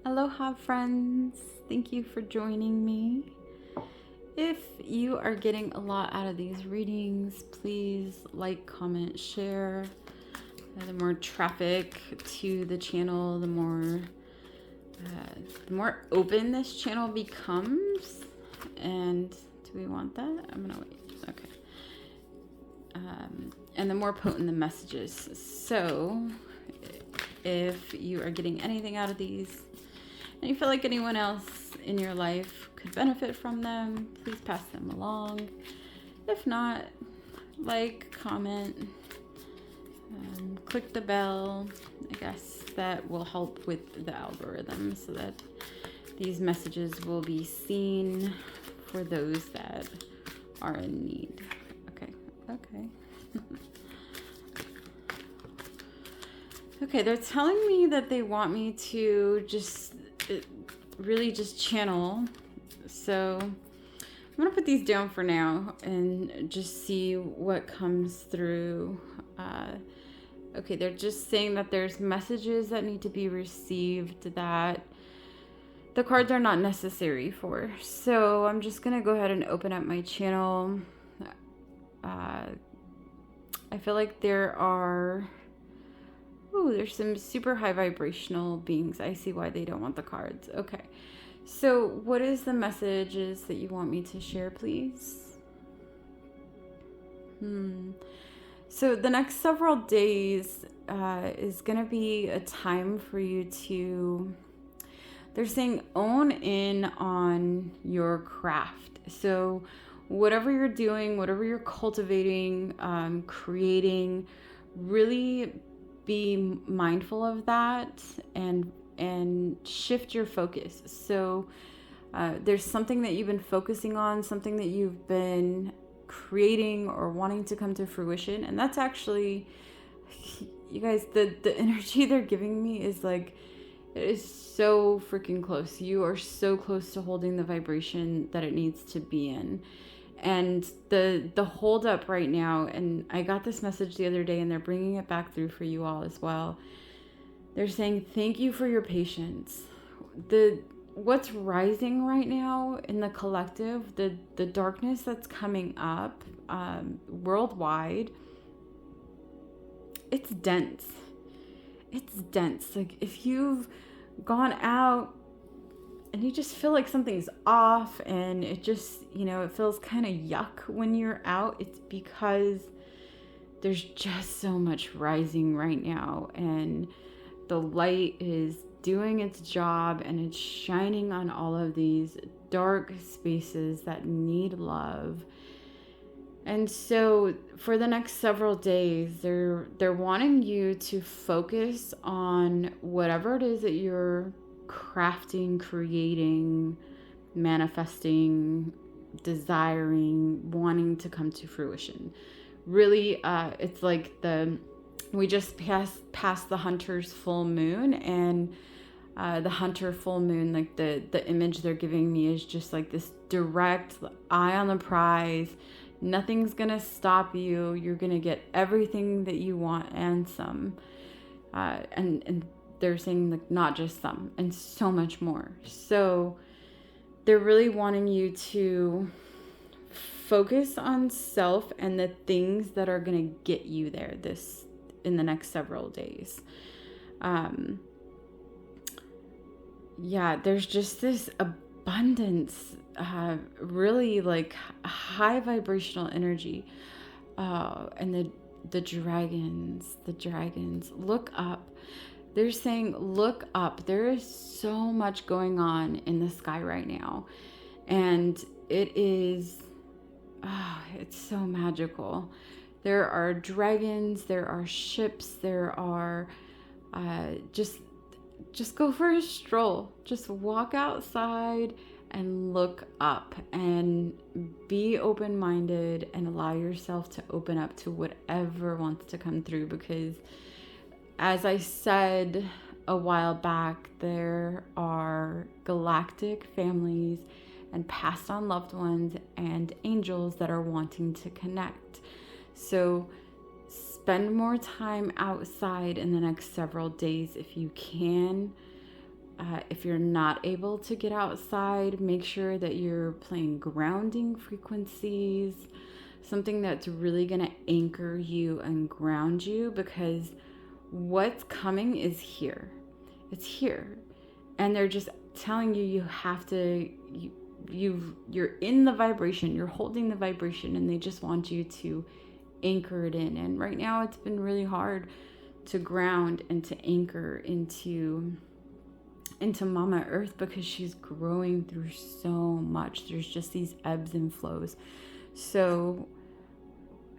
Aloha, friends. Thank you for joining me. If you are getting a lot out of these readings, please like, comment, share. The more traffic to the channel, the more open this channel becomes. And do we want that? I'm gonna wait. Okay. And the more potent the messages. So if you are getting anything out of these and you feel like anyone else in your life could benefit from them, please pass them along. If not, like, comment, click the bell. I guess that will help with the algorithm so that these messages will be seen for those that are in need. Okay. Okay, they're telling me that they want me to really just channel. So I'm gonna put these down for now and just see what comes through. Okay, they're just saying that there's messages that need to be received that the cards are not necessary for. So I'm just gonna go ahead and open up my channel. I feel like there's some super high vibrational beings. I see why they don't want the cards. Okay. So what is the messages that you want me to share, please? So the next several days is going to be a time for you to, they're saying, own in on your craft. So whatever you're doing, whatever you're cultivating, creating, really be mindful of that and shift your focus. So there's something that you've been focusing on, something that you've been creating or wanting to come to fruition, and that's actually, you guys, the energy they're giving me is like, it is so freaking close. You are so close to holding the vibration that it needs to be in. And the hold up right now, and I got this message the other day and they're bringing it back through for you all as well. They're saying, thank you for your patience. What's rising right now in the collective, the darkness that's coming up worldwide, it's dense. It's dense. Like if you've gone out and you just feel like something's off and it just, it feels kind of yuck when you're out, it's because there's just so much rising right now, and the light is doing its job and it's shining on all of these dark spaces that need love. And so for the next several days, they're wanting you to focus on whatever it is that you're crafting, creating, manifesting, desiring, wanting to come to fruition. Really, it's like we just passed the hunter's full moon, and the hunter full moon, like the image they're giving me is just like this direct eye on the prize. Nothing's gonna stop you. You're gonna get everything that you want and some. And they're saying like not just some, and so much more. So they're really wanting you to focus on self and the things that are gonna get you there in the next several days. There's just this abundance, really like high vibrational energy. And the dragons, look up. They're saying, look up. There is so much going on in the sky right now. And it is, it's so magical. There are dragons, there are ships, there are, just go for a stroll. Just walk outside and look up and be open-minded and allow yourself to open up to whatever wants to come through, because as I said a while back, there are galactic families and passed on loved ones and angels that are wanting to connect. So spend more time outside in the next several days if you can. If you're not able to get outside, make sure that you're playing grounding frequencies, something that's really going to anchor you and ground you, because what's coming is here. It's here. And they're just telling you you have to, you're in the vibration, you're holding the vibration, and they just want you to anchor it in. And right now it's been really hard to ground and to anchor into Mama Earth, because she's growing through so much. There's just these ebbs and flows. So,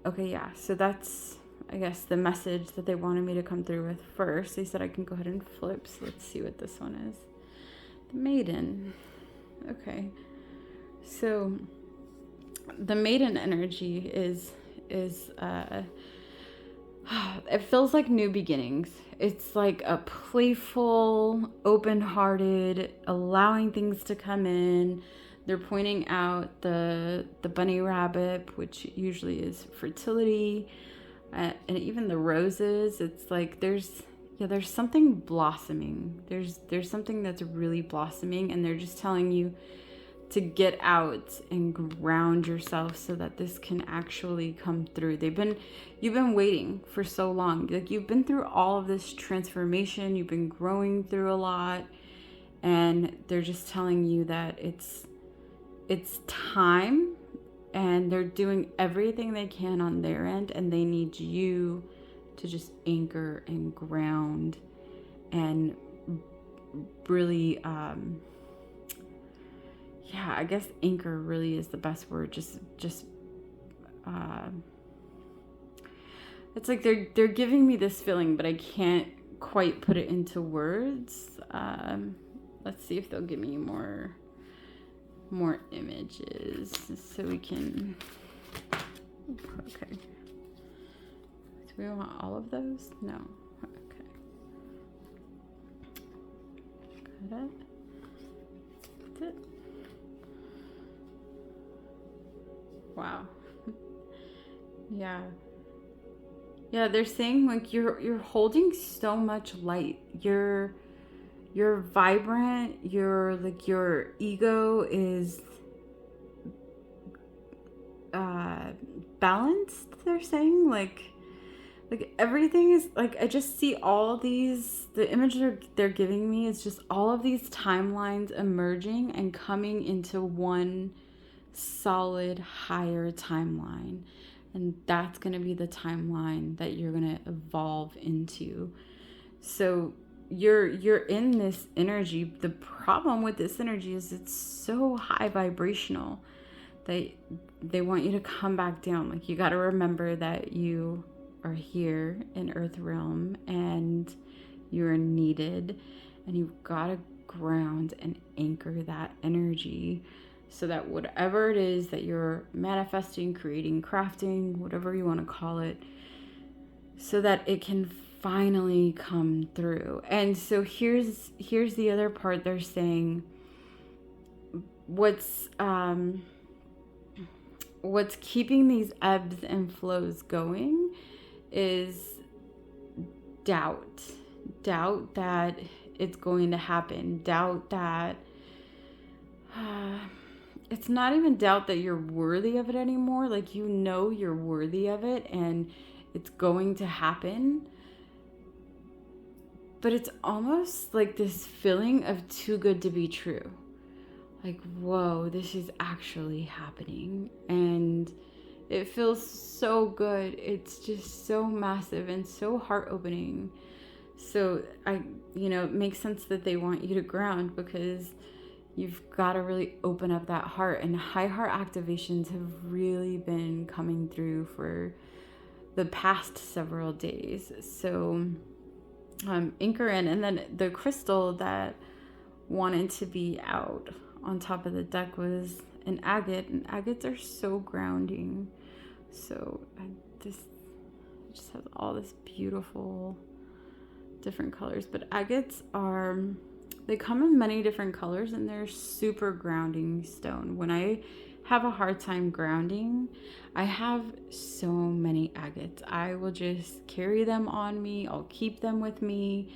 okay, yeah. So that's, I guess, the message that they wanted me to come through with first. They said I can go ahead and flip. So let's see what this one is. The Maiden. Okay. So the Maiden energy is it feels like new beginnings. It's like a playful, open-hearted, allowing things to come in. They're pointing out the bunny rabbit, which usually is fertility, and even the roses. It's like there's something blossoming. There's something that's really blossoming, and they're just telling you to get out and ground yourself so that this can actually come through. You've been waiting for so long. Like, you've been through all of this transformation, you've been growing through a lot, and they're just telling you that it's time, and they're doing everything they can on their end, and they need you to just anchor and ground and really I guess anchor really is the best word. Just it's like they're giving me this feeling, but I can't quite put it into words. Let's see if they'll give me more images so we can. Okay. Do we want all of those? No. Okay. Got it. That's it. Wow. Yeah, they're saying like you're holding so much light. You're vibrant. Your ego is balanced. They're saying like everything is like, I just see all these, the image they're giving me is just all of these timelines emerging and coming into one solid higher timeline, and that's going to be the timeline that you're going to evolve into. So you're in this energy. The problem with this energy is it's so high vibrational that they want you to come back down. Like, you got to remember that you are here in Earth Realm and you're needed, and you've got to ground and anchor that energy, so that whatever it is that you're manifesting, creating, crafting, whatever you want to call it, so that it can finally come through. And so here's the other part. They're saying what's keeping these ebbs and flows going is doubt that it's going to happen, doubt that it's not even doubt that you're worthy of it anymore. Like, you know you're worthy of it and it's going to happen. But it's almost like this feeling of too good to be true. Like, whoa, this is actually happening. And it feels so good. It's just so massive and so heart-opening. So it makes sense that they want you to ground, because you've got to really open up that heart. And high heart activations have really been coming through for the past several days. So anchor in. And then the crystal that wanted to be out on top of the deck was an agate. And agates are so grounding. So this just has all this beautiful different colors. But agates they come in many different colors, and they're super grounding stone. When I have a hard time grounding, I have so many agates. I will just carry them on me. I'll keep them with me.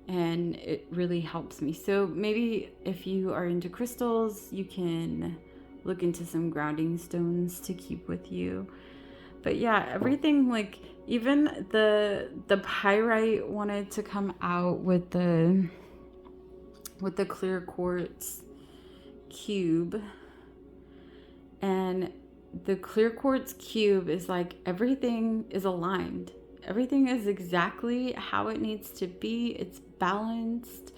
and it really helps me. So maybe if you are into crystals, you can look into some grounding stones to keep with you. But yeah, everything, like even the pyrite wanted to come out with the clear quartz cube. And the clear quartz cube is like everything is aligned. Everything is exactly how it needs to be. It's balanced.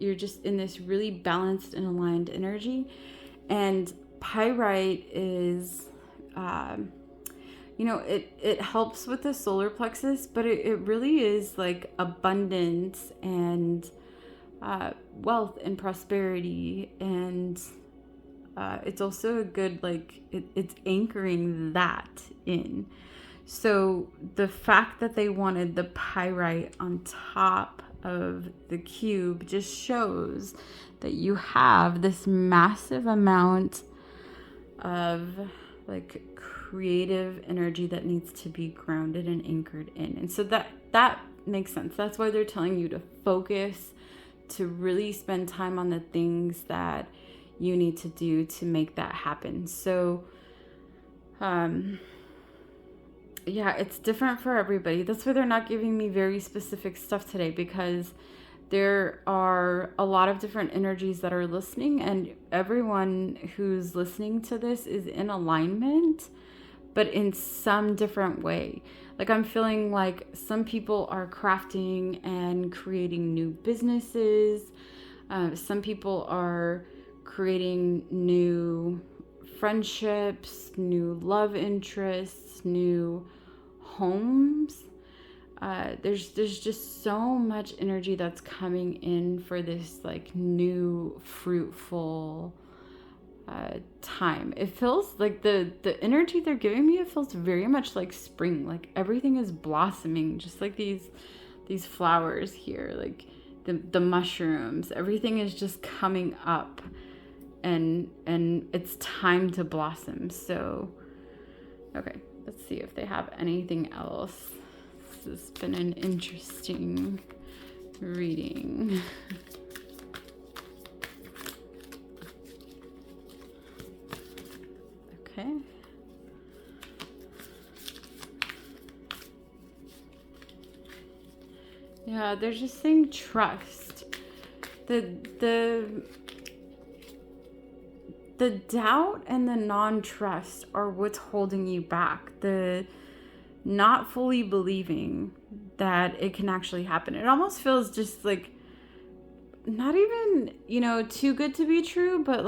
You're just in this really balanced and aligned energy. And pyrite is it helps with the solar plexus, but it really is like abundance and wealth and prosperity, and it's also a good, like, it's anchoring that in. So the fact that they wanted the pyrite on top of the cube just shows that you have this massive amount of like creative energy that needs to be grounded and anchored in. And so that makes sense. That's why they're telling you to focus, to really spend time on the things that you need to do to make that happen. So yeah, it's different for everybody. That's why they're not giving me very specific stuff today, because there are a lot of different energies that are listening, and everyone who's listening to this is in alignment, but in some different way. Like, I'm feeling like some people are crafting and creating new businesses. Some people are creating new friendships, new love interests, new homes. There's just so much energy that's coming in for this like new fruitful time. It feels like the energy they're giving me, it feels very much like spring. Like everything is blossoming, just like these flowers here, like the mushrooms. Everything is just coming up, and it's time to blossom. So okay, let's see if they have anything else. This has been an interesting reading. Okay. Yeah, they're just saying trust. The doubt and the non-trust are what's holding you back. The not fully believing that it can actually happen. It almost feels just like not even, too good to be true, but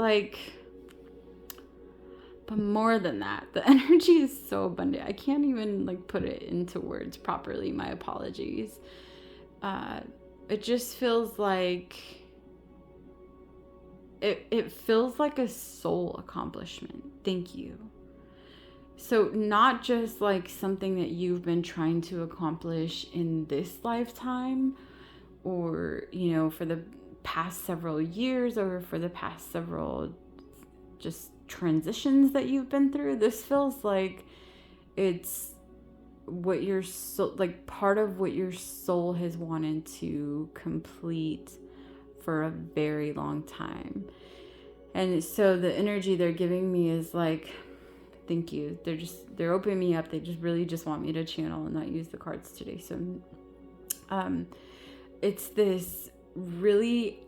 more than that. The energy is so abundant. I can't even like put it into words properly. My apologies. It just feels like it feels like a soul accomplishment. Thank you. So not just like something that you've been trying to accomplish in this lifetime, or, for the past several years, or for the past several just transitions that you've been through. This feels like it's what your soul, like part of what your soul has wanted to complete for a very long time. And so the energy they're giving me is like, thank you. They're opening me up. They just really just want me to channel and not use the cards today. So it's this really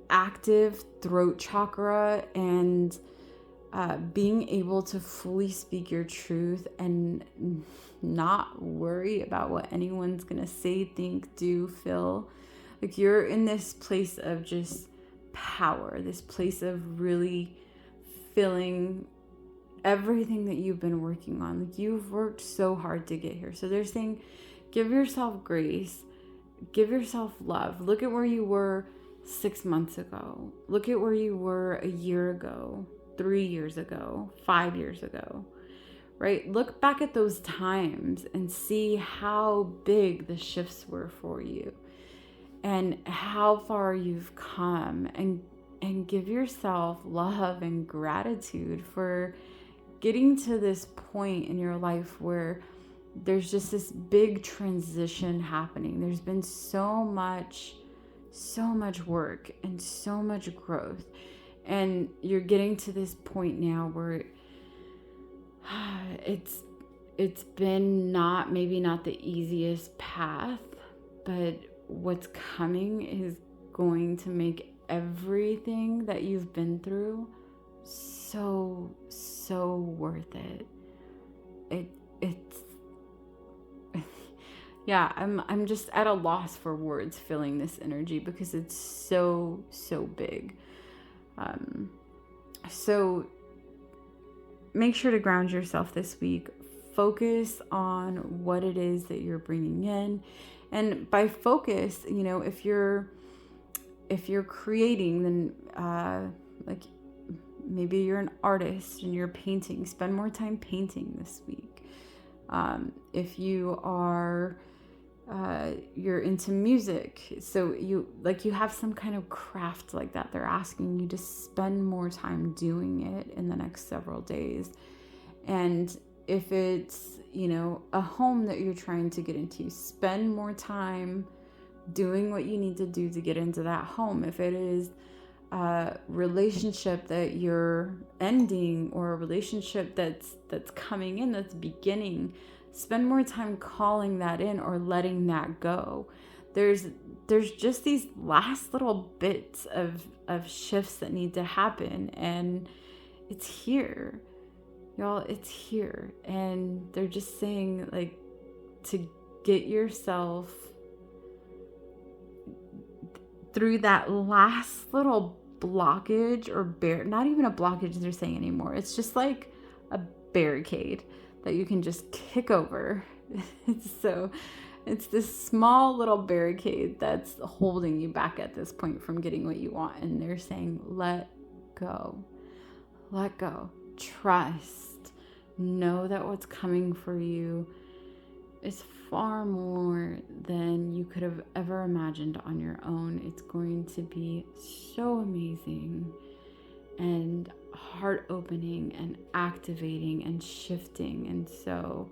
active throat chakra, and being able to fully speak your truth and not worry about what anyone's gonna say, think, do, feel. Like you're in this place of just power, this place of really feeling everything that you've been working on. Like you've worked so hard to get here. So they're saying, give yourself grace, give yourself love. Look at where you were 6 months ago. Look at where you were a year ago, 3 years ago, 5 years ago, right? Look back at those times and see how big the shifts were for you and how far you've come, and give yourself love and gratitude for getting to this point in your life where there's just this big transition happening. There's been so much work and so much growth. And you're getting to this point now where it's been maybe not the easiest path, but what's coming is going to make everything that you've been through so worth it. It's yeah, I'm just at a loss for words feeling this energy because it's so big. So make sure to ground yourself this week. Focus on what it is that you're bringing in. And by focus, if you're creating, then like maybe you're an artist and you're painting, spend more time painting this week. If you are you're into music, so you have some kind of craft like that, they're asking you to spend more time doing it in the next several days. And if it's a home that you're trying to get into, spend more time doing what you need to do to get into that home. If it is a relationship that you're ending, or a relationship that's coming in, that's beginning, spend more time calling that in or letting that go. There's just these last little bits of shifts that need to happen, and it's here, y'all. It's here. And they're just saying, like, to get yourself through that last little blockage, or not even a blockage they're saying anymore. It's just like a barricade that you can just kick over. So it's this small little barricade that's holding you back at this point from getting what you want. And they're saying, let go, trust, know that what's coming for you is far more than you could have ever imagined on your own. It's going to be so amazing and heart-opening and activating and shifting. And so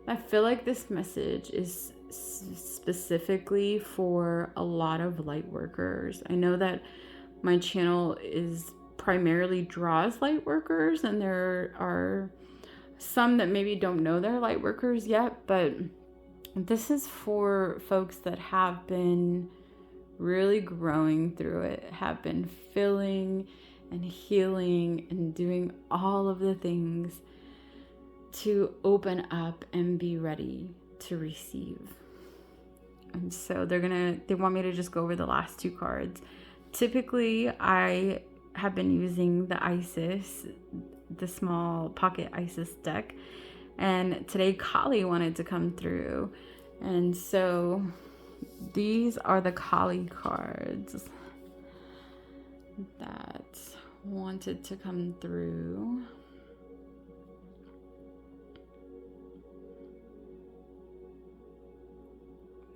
I feel like this message is specifically for a lot of light workers. I know that my channel primarily draws light workers, and there are some that maybe don't know they're light workers yet, but this is for folks that have been really growing through it, have been feeling and healing and doing all of the things to open up and be ready to receive. And so they want me to just go over the last two cards. Typically, I have been using the Isis, the small pocket Isis deck. And today Kali wanted to come through. And so these are the Kali cards that wanted to come through.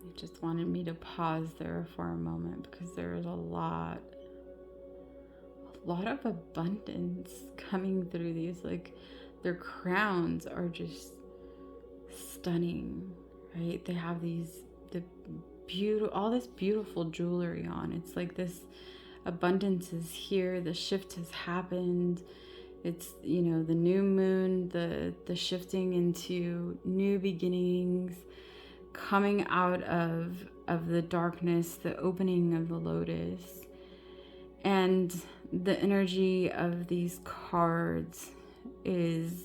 They just wanted me to pause there for a moment because there is a lot of abundance coming through these. Like, their crowns are just stunning, right? They have all this beautiful jewelry on. It's like this abundance is here. The shift has happened. It's, the new moon, the shifting into new beginnings, coming out of the darkness, the opening of the lotus. And the energy of these cards is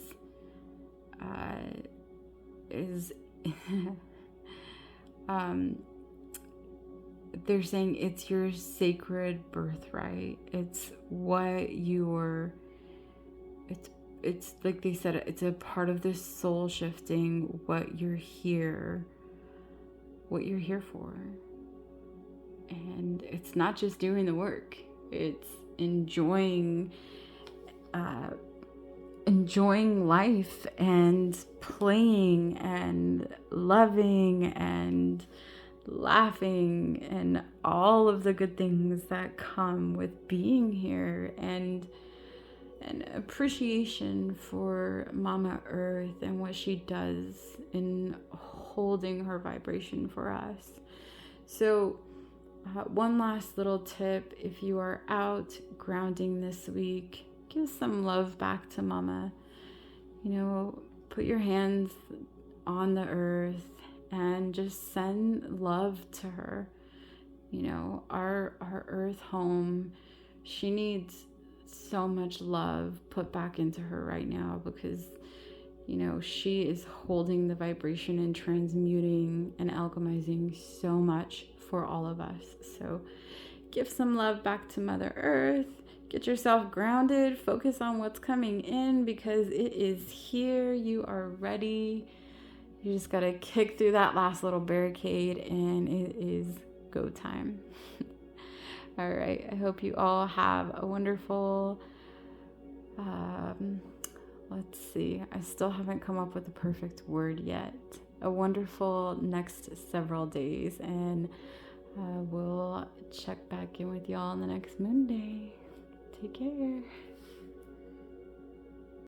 they're saying it's your sacred birthright. It's what it's like they said, it's a part of this soul shifting, what you're here for. And it's not just doing the work, it's enjoying life and playing and loving and laughing and all of the good things that come with being here. And and appreciation for Mama Earth and what she does in holding her vibration for us. So one last little tip: if you are out grounding this week, give some love back to Mama. Put your hands on the earth and just send love to her. Our earth home, she needs so much love put back into her right now, because she is holding the vibration and transmuting and alchemizing so much for all of us. So give some love back to Mother Earth. Get yourself grounded. Focus on what's coming in, because it is here. You are ready. You just got to kick through that last little barricade, and it is go time. All right. I hope you all have a wonderful, let's see. I still haven't come up with a perfect word yet. A wonderful next several days, and we'll check back in with y'all on the next Moonday. Take care.